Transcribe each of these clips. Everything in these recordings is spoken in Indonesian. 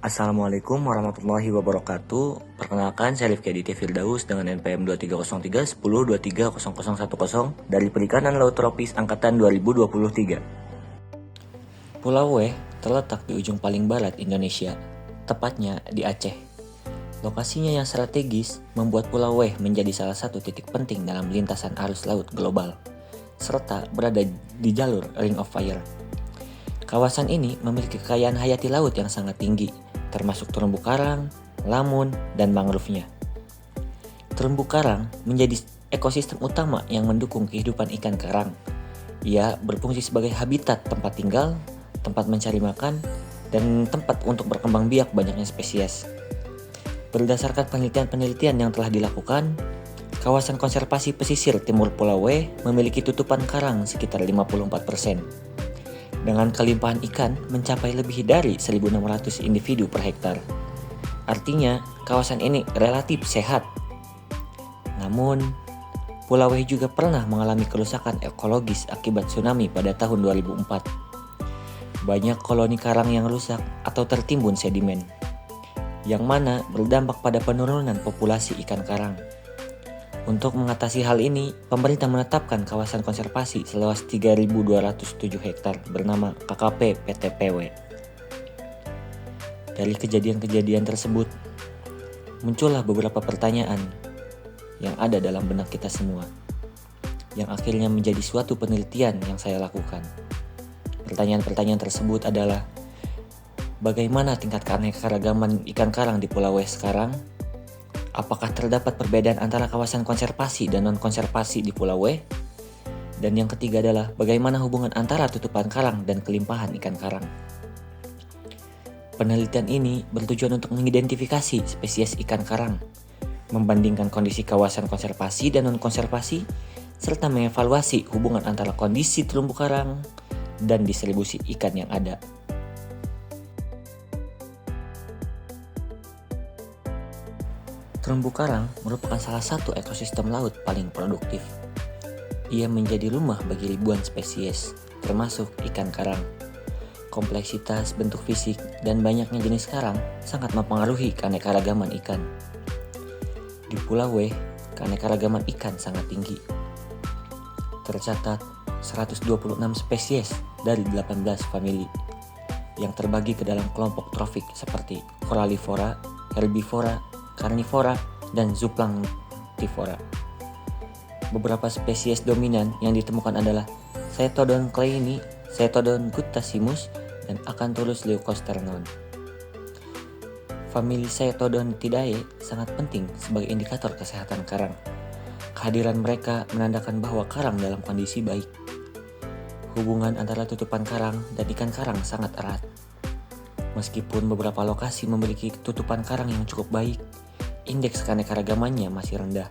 Assalamualaikum warahmatullahi wabarakatuh. Perkenalkan, saya Rifki Aditya Firdaus dengan NPM 230310230010 dari Perikanan Laut Tropis Angkatan 2023. Pulau W terletak di ujung paling barat Indonesia, tepatnya di Aceh. Lokasinya yang strategis membuat Pulau W menjadi salah satu titik penting dalam lintasan arus laut global, serta berada di jalur Ring of Fire. Kawasan ini memiliki kekayaan hayati laut yang sangat tinggi, termasuk terumbu karang, lamun, dan mangrove-nya. Terumbu karang menjadi ekosistem utama yang mendukung kehidupan ikan karang. Ia berfungsi sebagai habitat tempat tinggal, tempat mencari makan, dan tempat untuk berkembang biak banyaknya spesies. Berdasarkan penelitian-penelitian yang telah dilakukan, kawasan konservasi pesisir timur Pulau W memiliki tutupan karang sekitar 54%. Dengan kelimpahan ikan mencapai lebih dari 1.600 individu per hektar. Artinya, kawasan ini relatif sehat. Namun, Pulau W juga pernah mengalami kerusakan ekologis akibat tsunami pada tahun 2004. Banyak koloni karang yang rusak atau tertimbun sedimen, yang mana berdampak pada penurunan populasi ikan karang. Untuk mengatasi hal ini, pemerintah menetapkan kawasan konservasi seluas 3.207 hektar bernama KKP PTPW. Dari kejadian-kejadian tersebut, muncullah beberapa pertanyaan yang ada dalam benak kita semua, yang akhirnya menjadi suatu penelitian yang saya lakukan. Pertanyaan-pertanyaan tersebut adalah, bagaimana tingkat keanekaragaman ikan karang di Pulau W sekarang? Apakah terdapat perbedaan antara kawasan konservasi dan non-konservasi di Pulau W? Dan yang ketiga adalah bagaimana hubungan antara tutupan karang dan kelimpahan ikan karang. Penelitian ini bertujuan untuk mengidentifikasi spesies ikan karang, membandingkan kondisi kawasan konservasi dan non-konservasi, serta mengevaluasi hubungan antara kondisi terumbu karang dan distribusi ikan yang ada. Terumbu karang merupakan salah satu ekosistem laut paling produktif. Ia menjadi rumah bagi ribuan spesies, termasuk ikan karang. Kompleksitas bentuk fisik dan banyaknya jenis karang sangat mempengaruhi keanekaragaman ikan. Di Pulau W, keanekaragaman ikan sangat tinggi. Tercatat 126 spesies dari 18 famili yang terbagi ke dalam kelompok trofik seperti koralivora, herbivora, karnivora, dan zooplanktivora. Beberapa spesies dominan yang ditemukan adalah Chaetodon kleini, Chaetodon gutassimus, dan Acanthurus leucosternon. Famili Chaetodontidae sangat penting sebagai indikator kesehatan karang. Kehadiran mereka menandakan bahwa karang dalam kondisi baik. Hubungan antara tutupan karang dan ikan karang sangat erat. Meskipun beberapa lokasi memiliki tutupan karang yang cukup baik, indeks keanekaragamannya masih rendah.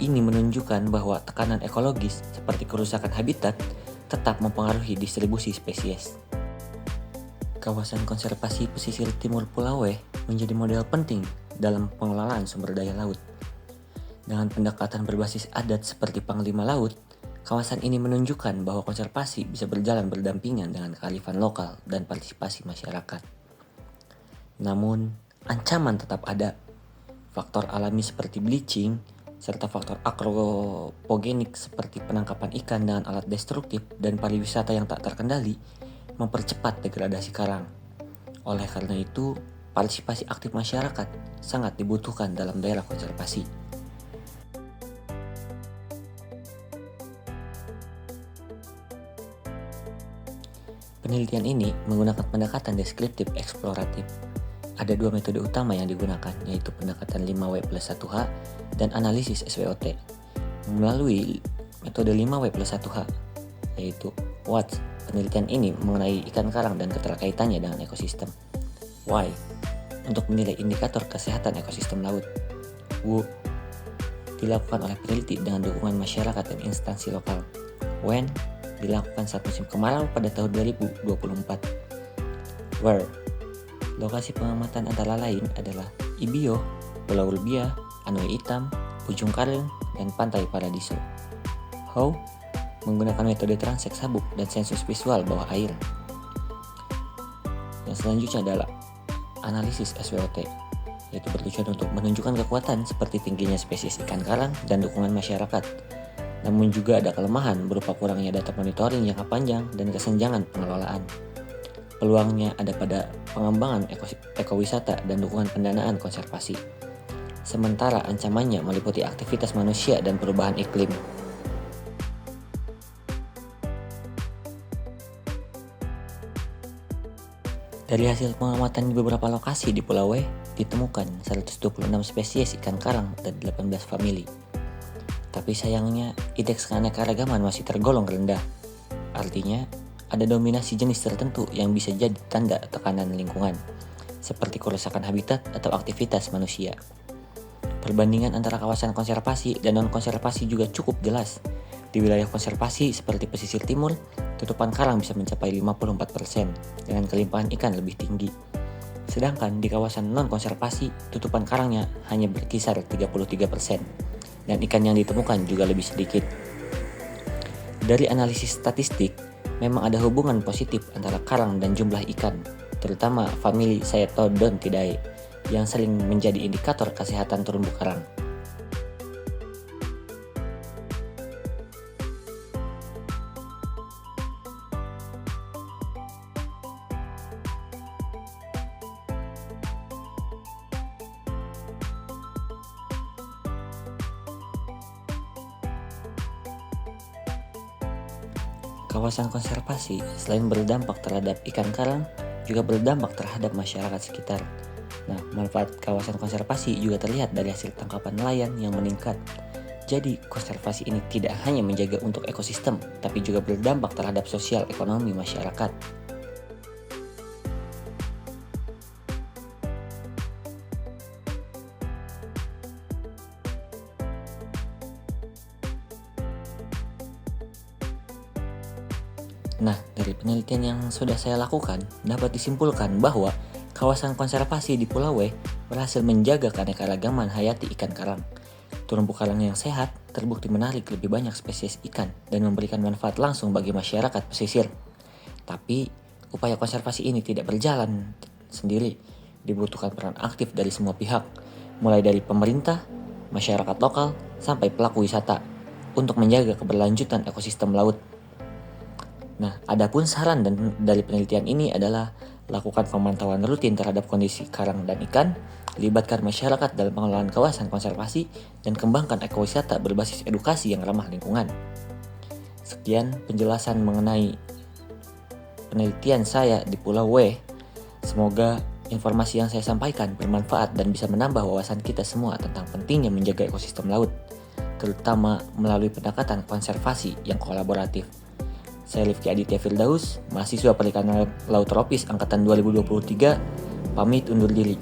Ini menunjukkan bahwa tekanan ekologis seperti kerusakan habitat tetap mempengaruhi distribusi spesies. Kawasan konservasi pesisir timur Pulau W menjadi model penting dalam pengelolaan sumber daya laut. Dengan pendekatan berbasis adat seperti Panglima Laut, kawasan ini menunjukkan bahwa konservasi bisa berjalan berdampingan dengan kearifan lokal dan partisipasi masyarakat. Namun, ancaman tetap ada. Faktor alami seperti bleaching, serta faktor antropogenik seperti penangkapan ikan dengan alat destruktif dan pariwisata yang tak terkendali mempercepat degradasi karang. Oleh karena itu, partisipasi aktif masyarakat sangat dibutuhkan dalam daerah konservasi. Penelitian ini menggunakan pendekatan deskriptif eksploratif. Ada dua metode utama yang digunakan, yaitu pendekatan 5W+1H dan analisis SWOT. Melalui metode 5W+1H, yaitu WATS, penelitian ini mengenai ikan karang dan keterkaitannya dengan ekosistem. Y, untuk menilai indikator kesehatan ekosistem laut. W, dilakukan oleh peneliti dengan dukungan masyarakat dan instansi lokal. When, dilakukan saat musim kemarau pada tahun 2024. Where, lokasi pengamatan antara lain adalah Ibio, Pulau Rubia, Anoi Hitam, Ujung Kareng, dan Pantai Paradiso. How, menggunakan metode transek sabuk dan sensus visual bawah air. Yang selanjutnya adalah analisis SWOT, yaitu bertujuan untuk menunjukkan kekuatan seperti tingginya spesies ikan karang dan dukungan masyarakat. Namun juga ada kelemahan berupa kurangnya data monitoring jangka panjang dan kesenjangan pengelolaan. Peluangnya ada pada pengembangan ekowisata dan dukungan pendanaan konservasi. Sementara ancamannya meliputi aktivitas manusia dan perubahan iklim. Dari hasil pengamatan di beberapa lokasi di Pulau W, ditemukan 126 spesies ikan karang dan 18 famili. Tapi sayangnya, indeks keanekaragaman masih tergolong rendah. Artinya, ada dominasi jenis tertentu yang bisa jadi tanda tekanan lingkungan, seperti kerusakan habitat atau aktivitas manusia. Perbandingan antara kawasan konservasi dan non-konservasi juga cukup jelas. Di wilayah konservasi seperti pesisir timur, tutupan karang bisa mencapai 54% dengan kelimpahan ikan lebih tinggi. Sedangkan di kawasan non-konservasi, tutupan karangnya hanya berkisar 33% dan ikan yang ditemukan juga lebih sedikit. Dari analisis statistik, memang ada hubungan positif antara karang dan jumlah ikan, terutama famili Saetodontidae, yang sering menjadi indikator kesehatan terumbu karang. Kawasan konservasi selain berdampak terhadap ikan karang, juga berdampak terhadap masyarakat sekitar. Nah, manfaat kawasan konservasi juga terlihat dari hasil tangkapan nelayan yang meningkat. Jadi, konservasi ini tidak hanya menjaga untuk ekosistem, tapi juga berdampak terhadap sosial ekonomi masyarakat. Nah, dari penelitian yang sudah saya lakukan, dapat disimpulkan bahwa kawasan konservasi di Pulau W berhasil menjaga keanekaragaman hayati ikan karang. Terumbu karang yang sehat terbukti menarik lebih banyak spesies ikan dan memberikan manfaat langsung bagi masyarakat pesisir. Tapi, upaya konservasi ini tidak berjalan sendiri. Dibutuhkan peran aktif dari semua pihak, mulai dari pemerintah, masyarakat lokal, sampai pelaku wisata, untuk menjaga keberlanjutan ekosistem laut. Nah, adapun saran dari penelitian ini adalah lakukan pemantauan rutin terhadap kondisi karang dan ikan, libatkan masyarakat dalam pengelolaan kawasan konservasi, dan kembangkan ekowisata berbasis edukasi yang ramah lingkungan. Sekian penjelasan mengenai penelitian saya di Pulau W. Semoga informasi yang saya sampaikan bermanfaat dan bisa menambah wawasan kita semua tentang pentingnya menjaga ekosistem laut, terutama melalui pendekatan konservasi yang kolaboratif. Saya Rifki Aditya Firdaus, mahasiswa Perikanan Laut Tropis Angkatan 2023, pamit undur diri.